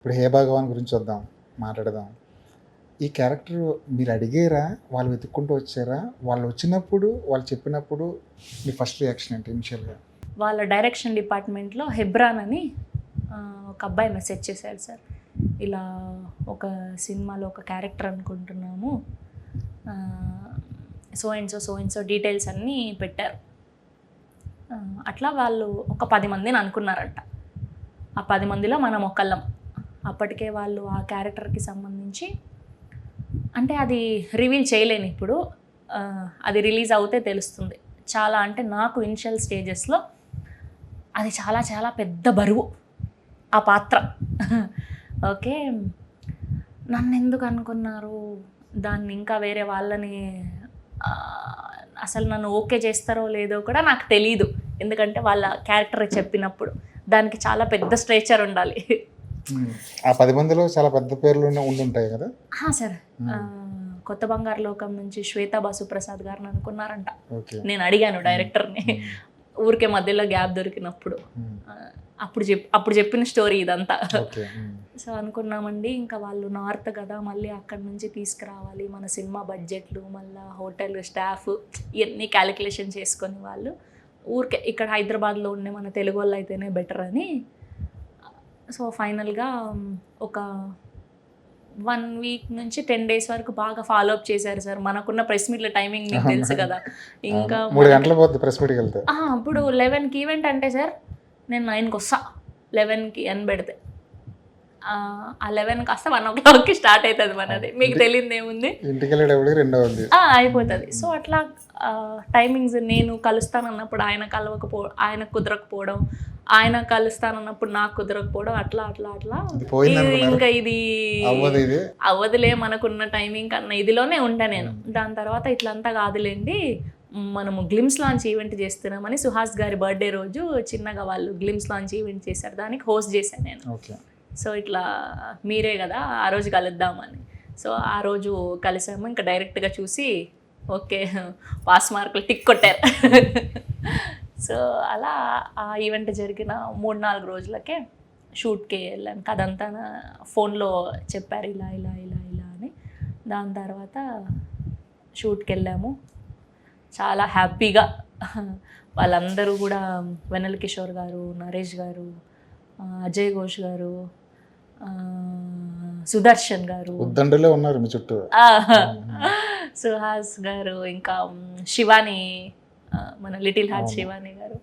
ఇప్పుడు 'హే భగవాన్' గురించి మాట్లాడదాం. ఈ క్యారెక్టర్ మీరు అడిగారా? వాళ్ళు వెతుక్కుంటూ వచ్చారా? వాళ్ళు వచ్చినప్పుడు, వాళ్ళు చెప్పినప్పుడు మీ ఫస్ట్ రియాక్షన్ ఏంటి ఇనిషియల్‌గా? వాళ్ళ డైరెక్షన్ డిపార్ట్మెంట్లో హెబ్రాన్ అని ఒక అబ్బాయి మెసేజ్ చేశాడు సార్. ఇలా ఒక సినిమాలో ఒక క్యారెక్టర్ అనుకుంటున్నాము, సో అండ్ సో డీటెయిల్స్ అన్నీ పెట్టారు. అట్లా వాళ్ళు ఒక 10 మందిని అనుకున్నారంట. ఆ 10 మందిలో మనం ఒకళ్ళం. అప్పటికే వాళ్ళు ఆ క్యారెక్టర్కి సంబంధించి, అంటే అది రివీల్ చేయలేను ఇప్పుడు, అది రిలీజ్ అవుతే తెలుస్తుంది. చాలా అంటే నాకు ఇనిషియల్ స్టేజెస్లో అది చాలా చాలా పెద్ద బరువు ఆ పాత్ర. ఓకే, నన్ను ఎందుకు అనుకున్నారు, దాన్ని ఇంకా వేరే వాళ్ళని అసలు నన్ను ఓకే చేస్తారో లేదో కూడా నాకు తెలీదు. ఎందుకంటే వాళ్ళ క్యారెక్టర్ చెప్పినప్పుడు దానికి చాలా పెద్ద స్ట్రేచర్ ఉండాలి. ఆ 10 మందిలో చాలా పెద్ద పేర్లు ఉండుంటాయి కదా సార్. కొత్త బంగారు లోకం నుంచి శ్వేతా బాసుప్రసాద్ గారిని అనుకున్నారంట. నేను అడిగాను డైరెక్టర్ని, ఊరికే మధ్యలో గ్యాప్ దొరికినప్పుడు. అప్పుడు చెప్పిన స్టోరీ ఇదంతా. సో అనుకున్నామండి, ఇంకా వాళ్ళు నార్త్ కదా, మళ్ళీ అక్కడి నుంచి తీసుకురావాలి, మన సినిమా బడ్జెట్లు, మళ్ళీ హోటల్ స్టాఫ్, ఇవన్నీ క్యాలిక్యులేషన్ చేసుకొని వాళ్ళు ఊరికే ఇక్కడ హైదరాబాద్లో ఉండే మన తెలుగు వాళ్ళు అయితేనే బెటర్ అని. సో ఫైనల్గా ఒక 1 వీక్ నుంచి 10 days వరకు బాగా ఫాలో అప్ చేశారు సార్. మనకున్న ప్రెస్ మీట్ల టైమింగ్ మీకు తెలుసు కదా, ఇంకా 3 గంటల పోతుంది ప్రెస్ మీట్కి వెళ్తే. ఇప్పుడు 11కి ఈవెంట్ అంటే సార్, నేను 9కి వస్తా. 11కి అని పెడితే ఆ 11 కాస్త 1 o'clockకి స్టార్ట్ అవుతుంది మనది. మీకు తెలియదు ఏముంది, ఇంటికి వెళ్ళేటప్పుడు 2 అవుతుంది, అయిపోతుంది. సో అట్లా టైమింగ్స్, నేను కలుస్తానన్నప్పుడు ఆయన కుదరకపోవడం, ఆయన కలుస్తానన్నప్పుడు నాకు కుదరకపోవడం, అట్లా ఇంకా ఇది అవ్వదులే మనకున్న టైమింగ్ కన్నా ఇదిలోనే ఉంటా నేను. దాని తర్వాత ఇట్లంతా కాదులేండి, మనము గ్లిమ్స్ లాంచ్ ఈవెంట్ చేస్తున్నామని సుహాస్ గారి బర్త్డే రోజు చిన్నగా వాళ్ళు గ్లిమ్స్ లాంచ్ ఈవెంట్ చేశారు, దానికి హోస్ట్ చేశాను నేను. సో ఇట్లా మీరే కదా, ఆ రోజు కలుద్దామని. సో ఆ రోజు కలిసాము. ఇంకా డైరెక్ట్గా చూసి ఓకే పాస్ మార్కులు టిక్ కొట్టారు. సో అలా ఆ ఈవెంట్ జరిగిన 3-4 రోజులకే షూట్కి వెళ్ళాను. అదంతా ఫోన్లో చెప్పారు ఇలా ఇలా ఇలా ఇలా అని. దాని తర్వాత షూట్కి వెళ్ళాము. చాలా హ్యాపీగా వాళ్ళందరూ కూడా, వెన్నెల కిషోర్ గారు, నరేష్ గారు, అజయ్ ఘోష్ గారు, సుదర్శన్ గారు ఉన్నారు మీ చుట్టూ, సుహాస్ గారు, ఇంకా శివాని, మన లిటిల్ హార్ట్ శివాని గారు.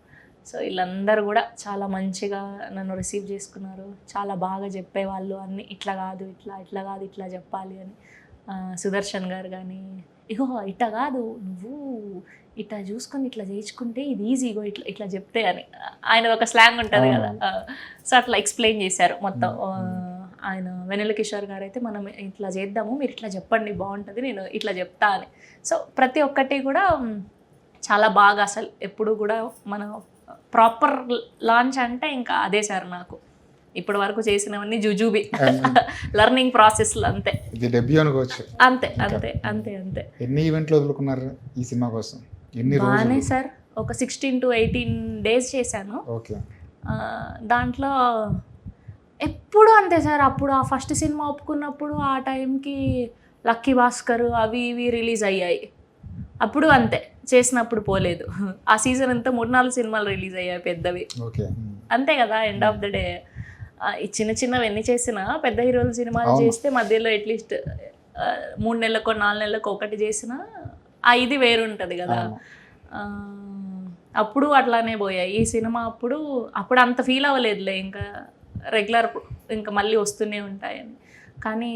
సో వీళ్ళందరూ కూడా చాలా మంచిగా నన్ను రిసీవ్ చేసుకున్నారు. చాలా బాగా చెప్పేవాళ్ళు అన్నీ, ఇట్లా కాదు ఇట్లా కాదు ఇట్లా చెప్పాలి అని. సుదర్శన్ గారు కానీ, ఇగో ఇట్లా కాదు, నువ్వు ఇట్లా చూసుకొని ఇట్లా చేయించుకుంటే ఇది ఈజీగో ఇట్లా చెప్తే అని. ఆయన ఒక స్లాంగ్ ఉంటుంది కదా, సో అట్లా ఎక్స్ప్లెయిన్ చేశారు మొత్తం. ఆయన వెన్నెల కిషోర్ గారు అయితే, మనం ఇట్లా చేద్దాము, మీరు ఇట్లా చెప్పండి బాగుంటుంది, నేను ఇట్లా చెప్తా అని. సో ప్రతి ఒక్కటి కూడా చాలా బాగా, అసలు ఎప్పుడు కూడా మన ప్రాపర్ లాంచ్ అంటే ఇంకా అదే సార్. నాకు ఇప్పటి వరకు చేసినవన్నీ జుజుబి లెర్నింగ్ ప్రాసెస్లో, అంతే. ఇది డెబ్యూ అనుకోవచ్చు. అంతే అంతే అంతే అంతే. ఎన్ని ఈవెంట్లు వదులుకున్నారు ఈ సినిమా కోసం? బాగానే సార్, ఒక 16 to 18 days చేశాను. దాంట్లో ఎప్పుడు అంతే సార్. అప్పుడు ఆ ఫస్ట్ సినిమా ఒప్పుకున్నప్పుడు ఆ టైంకి లక్కీ భాస్కర్ అవి ఇవి రిలీజ్ అయ్యాయి. అప్పుడు అంతే, చేసినప్పుడు పోలేదు. ఆ సీజన్ అంతా 3-4 సినిమాలు రిలీజ్ అయ్యాయి పెద్దవి, అంతే కదా. ఎండ్ ఆఫ్ ద డే చిన్నవి ఎన్ని చేసినా, పెద్ద హీరోల సినిమాలు చేస్తే మధ్యలో అట్లీస్ట్ 3 నెలలకో 4 నెలలకో ఒకటి చేసినా ఆ ఇది వేరుంటుంది కదా. అప్పుడు అట్లానే పోయాయి. ఈ సినిమా అప్పుడు అంత ఫీల్ అవ్వలేదులే, ఇంకా రెగ్యులర్ ఇంకా మళ్ళీ వస్తూనే ఉంటాయని. కానీ